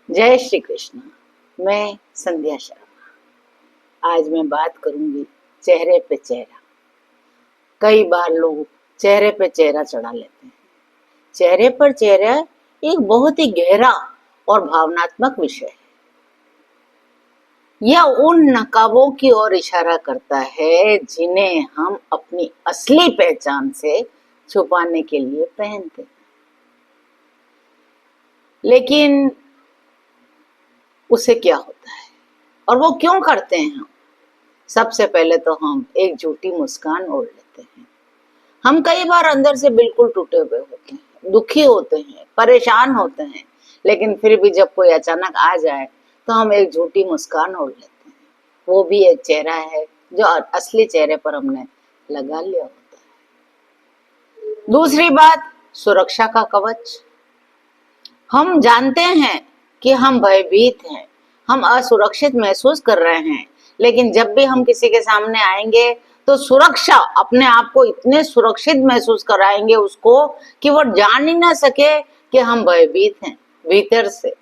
जय श्री कृष्ण। मैं संध्या शर्मा। आज मैं बात करूंगी चेहरे पे चेहरा। कई बार लोग चेहरे पे चेहरा चढ़ा लेते हैं। चेहरे पर चेहरा एक बहुत ही गहरा और भावनात्मक विषय है। यह उन नकाबों की ओर इशारा करता है जिन्हें हम अपनी असली पहचान से छुपाने के लिए पहनते हैं। लेकिन उसे क्या होता है और वो क्यों करते हैं हम? सबसे पहले तो हम एक झूठी मुस्कान ओढ़ लेते हैं। हम कई बार अंदर से बिल्कुल टूटे हुए होते हैं, दुखी होते हैं, परेशान होते हैं, लेकिन फिर भी जब कोई अचानक आ जाए तो हम एक झूठी मुस्कान ओढ़ लेते हैं। वो भी एक चेहरा है जो असली चेहरे पर हमने लगा लिया होता है। दूसरी बात, सुरक्षा का कवच। हम जानते हैं कि हम भयभीत हैं, हम असुरक्षित महसूस कर रहे हैं, लेकिन जब भी हम किसी के सामने आएंगे तो सुरक्षा, अपने आप को इतने सुरक्षित महसूस कराएंगे उसको कि वो जान ही ना सके कि हम भयभीत हैं भीतर से।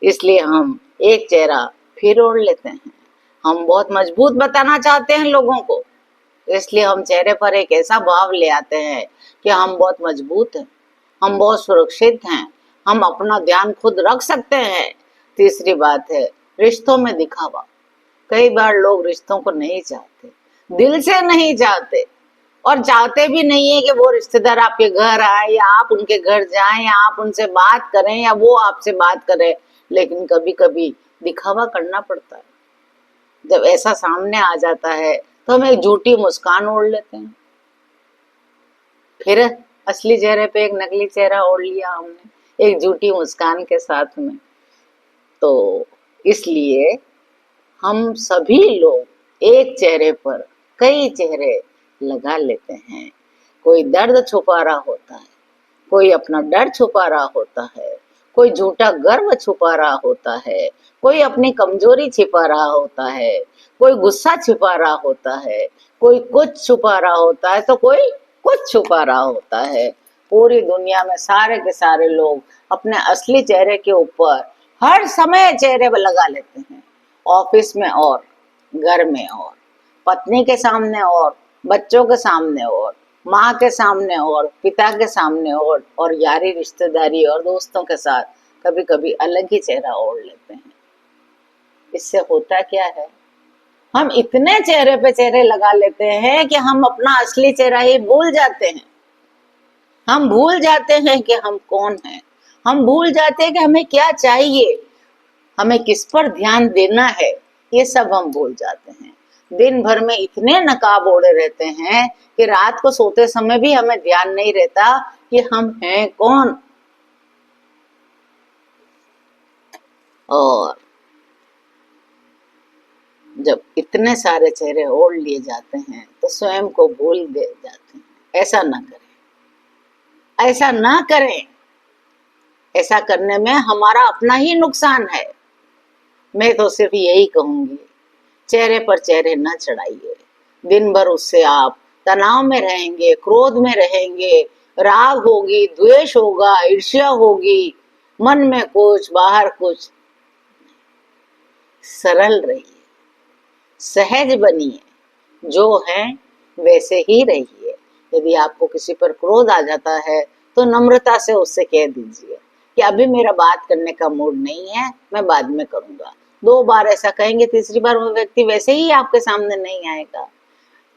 इसलिए हम एक चेहरा फिर ओढ़ लेते हैं। हम बहुत मजबूत बताना चाहते हैं लोगों को, इसलिए हम चेहरे पर एक ऐसा भाव ले आते हैं कि हम बहुत मजबूत हैं, हम बहुत सुरक्षित हैं, हम अपना ध्यान खुद रख सकते हैं। तीसरी बात है रिश्तों में दिखावा। कई बार लोग रिश्तों को नहीं चाहते, दिल से नहीं चाहते, और चाहते भी नहीं है कि वो रिश्तेदार आपके घर आए या आप उनके घर जाएं या आप उनसे बात करें या वो आपसे बात करें, लेकिन कभी कभी दिखावा करना पड़ता है। जब ऐसा सामने आ जाता है तो हम एक झूठी मुस्कान ओढ़ लेते हैं, फिर असली चेहरे पे एक नकली चेहरा ओढ़ लिया हमने एक झूठी मुस्कान के साथ में। तो इसलिए हम सभी लोग एक चेहरे पर कई चेहरे लगा लेते हैं। कोई दर्द छुपा रहा होता है, कोई अपना डर छुपा रहा होता है, कोई झूठा गर्व छुपा रहा होता है, कोई अपनी कमजोरी छिपा रहा होता है, कोई गुस्सा छिपा रहा होता है, कोई कुछ छुपा रहा होता है, तो कोई कुछ छुपा रहा होता है। पूरी दुनिया में सारे के सारे लोग अपने असली चेहरे के ऊपर हर समय चेहरे पर लगा लेते हैं। ऑफिस में और घर में और पत्नी के सामने और बच्चों के सामने और माँ के सामने और पिता के सामने और यारी रिश्तेदारी और दोस्तों के साथ कभी कभी अलग ही चेहरा ओढ़ लेते हैं। इससे होता क्या है, हम इतने चेहरे पे चेहरे लगा लेते हैं कि हम अपना असली चेहरा ही भूल जाते हैं। हम भूल जाते हैं कि हम कौन हैं, हम भूल जाते हैं कि हमें क्या चाहिए, हमें किस पर ध्यान देना है, ये सब हम भूल जाते हैं। दिन भर में इतने नकाब ओढ़े रहते हैं कि रात को सोते समय भी हमें ध्यान नहीं रहता कि हम हैं कौन। और जब इतने सारे चेहरे ओढ़ लिए जाते हैं तो स्वयं को भूल दे जाते हैं। ऐसा ना करें, ऐसा ना करें। ऐसा करने में हमारा अपना ही नुकसान है। मैं तो सिर्फ यही कहूंगी, चेहरे पर चेहरे न चढ़ाइए। दिन भर उससे आप तनाव में रहेंगे, क्रोध में रहेंगे, राग होगी, द्वेष होगा, ईर्ष्या होगी, मन में कुछ बाहर कुछ। सरल रहिए, सहज बनिए, जो है वैसे ही रहिए। यदि आपको किसी पर क्रोध आ जाता है तो नम्रता से उससे कह दीजिए कि अभी मेरा बात करने का मूड नहीं है, मैं बाद में करूंगा। 2 बार ऐसा कहेंगे, तीसरी बार वो व्यक्ति वैसे ही आपके सामने नहीं आएगा।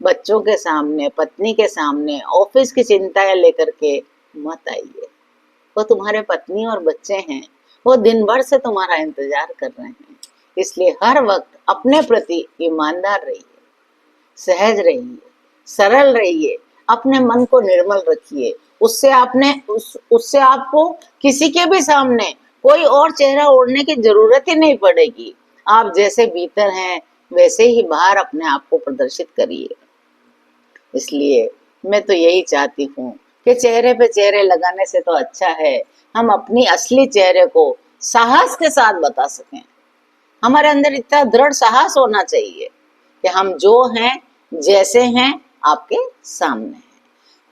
बच्चों के सामने, पत्नी के सामने, ऑफिस की चिंताएं लेकर के मत आइए। वो तुम्हारे पत्नी और बच्चे हैं, वो दिन भर से तुम्हारा इंतजार कर रहे हैं। इसलिए हर वक्त अपने प्रति ईमानदार रहिए, सहज रहिए, सरल रहिए, अपने मन को निर्मल रखिए। उससे आपको किसी के भी सामने कोई और चेहरा ओढ़ने की जरूरत ही नहीं पड़ेगी। आप जैसे भीतर हैं वैसे ही बाहर अपने आप को प्रदर्शित करिए। इसलिए मैं तो यही चाहती हूँ कि चेहरे पे चेहरे लगाने से तो अच्छा है हम अपनी असली चेहरे को साहस के साथ बता सकें। हमारे अंदर इतना दृढ़ साहस होना चाहिए कि हम जो हैं, जैसे हैं, आपके सामने हैं।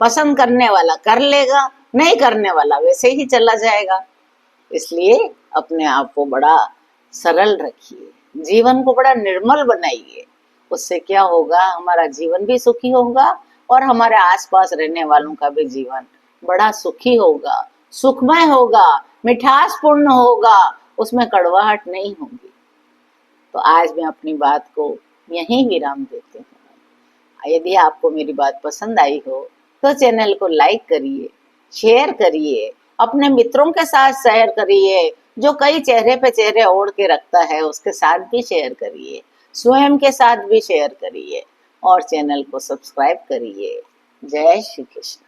पसंद करने वाला कर लेगा, नहीं करने वाला वैसे ही चला जाएगा। इसलिए अपने आप को बड़ा सरल रखिए, जीवन को बड़ा निर्मल बनाइए। उससे क्या होगा, हमारा जीवन भी सुखी होगा और हमारे आसपास रहने वालों का भी जीवन बड़ा सुखी होगा, सुखमय होगा, मिठास पूर्ण होगा, उसमें कड़वाहट नहीं होगी। तो आज मैं अपनी बात को यहीं विराम देती हूँ। यदि आपको मेरी बात पसंद आई हो तो चैनल को लाइक करिए, शेयर करिए, अपने मित्रों के साथ शेयर करिए, जो कई चेहरे पे चेहरे ओढ़ के रखता है उसके साथ भी शेयर करिए, स्वयं के साथ भी शेयर करिए और चैनल को सब्सक्राइब करिए। जय श्री कृष्ण।